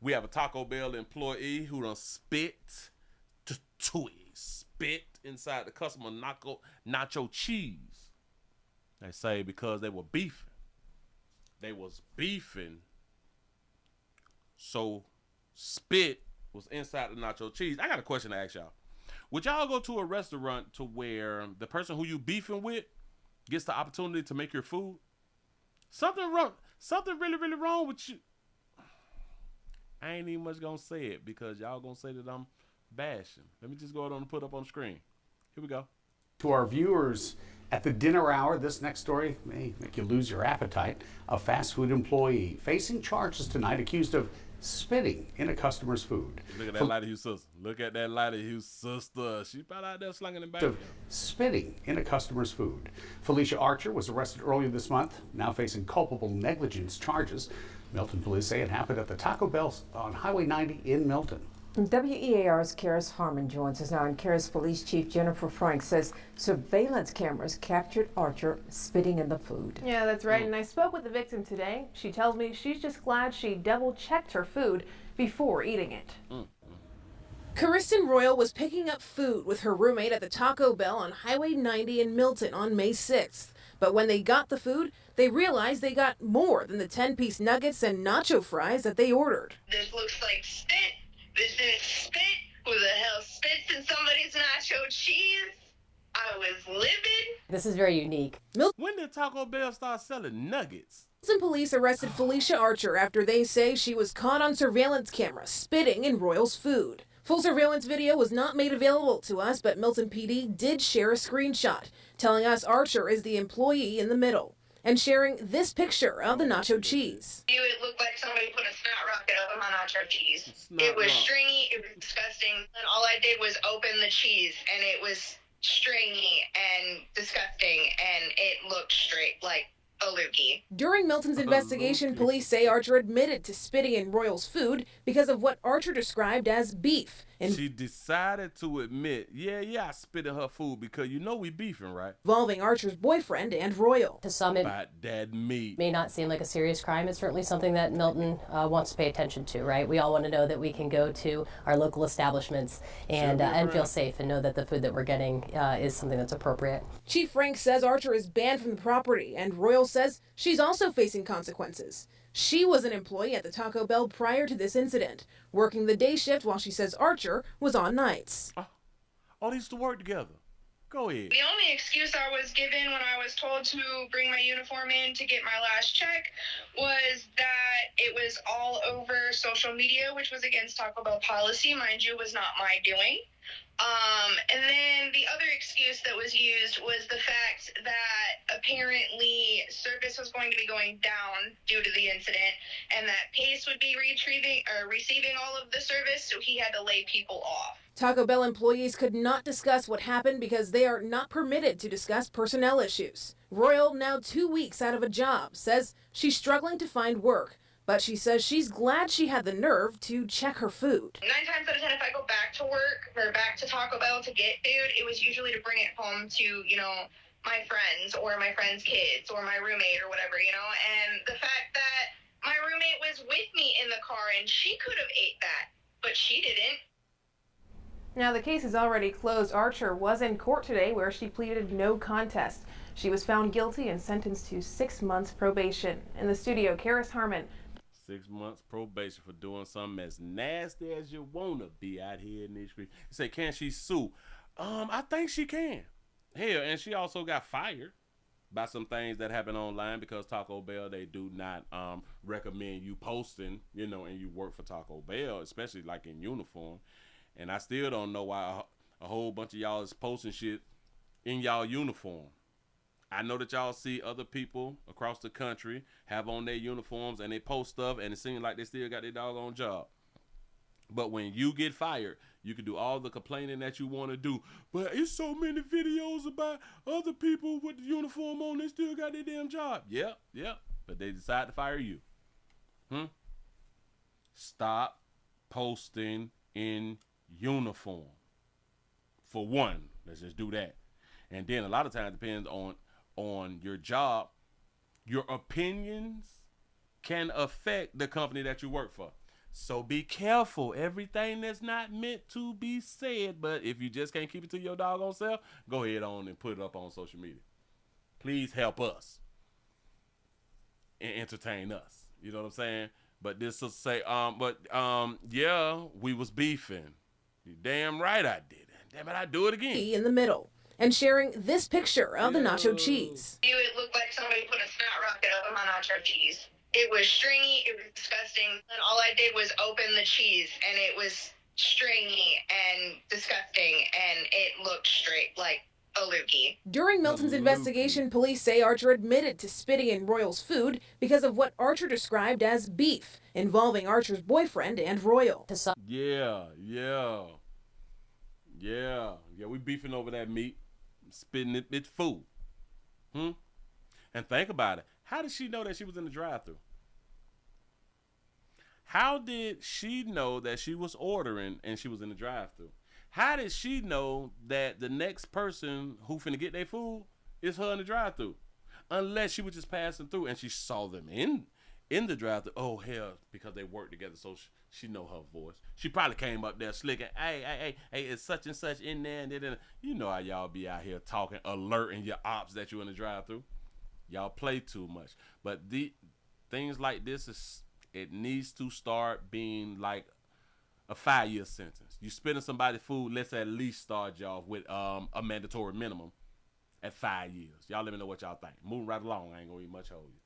We have a Taco Bell employee who done spit inside the customer nacho cheese. They say because they were beefing. They was beefing. So spit was inside the nacho cheese. I got a question to ask y'all. Would y'all go to a restaurant to where the person who you beefing with gets the opportunity to make your food? Something wrong. Something really, really wrong with you. I ain't even much gonna say it because y'all gonna say that I'm bashing. Let me just go ahead and put up on the screen. Here we go. To our viewers at the dinner hour, this next story may make you lose your appetite. A fast food employee facing charges tonight accused of spitting in a customer's food. Look at that light of you sister. Look at that light of you sister. She probably out there slinging it back. Of spitting in a customer's food. Felicia Archer was arrested earlier this month, now facing culpable negligence charges. Milton police say it happened at the Taco Bell on Highway 90 in Milton. WEAR's Karis Harmon joins us now, and Karis Police Chief Jennifer Frank says surveillance cameras captured Archer spitting in the food. Yeah, that's right, and I spoke with the victim today. She tells me she's just glad she double-checked her food before eating it. Kristen Royal was picking up food with her roommate at the Taco Bell on Highway 90 in Milton on May 6th. But when they got the food, they realized they got more than the 10-piece nuggets and nacho fries that they ordered. This looks like spit. This is spit. Who the hell spits in somebody's nacho cheese? I was livid. This is very unique. When did Taco Bell start selling nuggets? Milton police arrested Felicia Archer after they say she was caught on surveillance camera spitting in Royal's food. Full surveillance video was not made available to us, but Milton PD did share a screenshot telling us Archer is the employee in the middle and sharing this picture of the nacho cheese. It looked like somebody put a snot rocket over my nacho cheese. It was stringy, it was disgusting, and all I did was open the cheese, and it was stringy and disgusting, and it looked straight like a loogie. During Milton's investigation, police say Archer admitted to spitting in Royal's food because of what Archer described as beef. She decided to admit, I spit in her food because you know we beefing, right? Involving Archer's boyfriend and Royal. To some, it About that meat. may not seem like a serious crime. It's certainly something that Milton wants to pay attention to, right? We all want to know that we can go to our local establishments and feel safe and know that the food that we're getting is something that's appropriate. Chief Frank says Archer is banned from the property, and Royal says she's also facing consequences. She was an employee at the Taco Bell prior to this incident, working the day shift while she says Archer was on nights. All these to work together. Go ahead. The only excuse I was given when I was told to bring my uniform in to get my last check was that it was all over social media, which was against Taco Bell policy. Mind you, was not my doing. And then the other excuse that was used was the fact that apparently service was going to be going down due to the incident, and that Pace would be receiving all of the service, so he had to lay people off. Taco Bell employees could not discuss what happened because they are not permitted to discuss personnel issues. Royal, now 2 weeks out of a job, says she's struggling to find work, but she says she's glad she had the nerve to check her food. 9 times out of 10, if I go back to work or back to Taco Bell to get food, it was usually to bring it home to, my friends or my friends' kids or my roommate or whatever, And the fact that my roommate was with me in the car and she could have ate that, but she didn't. Now, the case is already closed. Archer was in court today where she pleaded no contest. She was found guilty and sentenced to 6 months probation. In the studio, Karis Harmon. 6 months probation for doing something as nasty as you want to be out here in these streets. You say, can she sue? I think she can. Hell, and she also got fired by some things that happen online because Taco Bell, they do not recommend you posting, and you work for Taco Bell, especially like in uniform. And I still don't know why a whole bunch of y'all is posting shit in y'all uniform. I know that y'all see other people across the country have on their uniforms and they post stuff and it seems like they still got their doggone job. But when you get fired, you can do all the complaining that you want to do. But it's so many videos about other people with the uniform on, they still got their damn job. Yeah. But they decide to fire you. Stop posting in uniform. For one, let's just do that. And then a lot of times it depends on your job. Your opinions can affect the company that you work for. So be careful. Everything that's not meant to be said. But if you just can't keep it to your doggone self, go ahead on and put it up on social media. Please help us and entertain us. You know what I'm saying? But this will say, yeah, we was beefing. You damn right I did. Damn it, I do it again. In the middle, and sharing this picture of the nacho cheese. It looked like somebody put a snot rocket up in my nacho cheese. It was stringy, it was disgusting, and all I did was open the cheese, and it was stringy and disgusting, and it looked straight like a loogie. During Milton's investigation, police say Archer admitted to spitting in Royal's food because of what Archer described as beef involving Archer's boyfriend and Royal. Yeah, we beefing over that meat, spitting it, it's food. And think about it. How did she know that she was in the drive-thru? How did she know that she was ordering and she was in the drive-thru? How did she know that the next person who finna get their food is her in the drive-thru? Unless she was just passing through and she saw them in the drive-thru. Oh, hell, because they work together, so she know her voice. She probably came up there slicking, hey, it's such and such in there. And then, you know how y'all be out here talking, alerting your ops that you in the drive-thru. Y'all play too much. But the things like this, it needs to start being like a 5-year sentence. You spending somebody's food, let's at least start y'all with a mandatory minimum at 5 years. Y'all let me know what y'all think. Moving right along, I ain't gonna eat much hold you.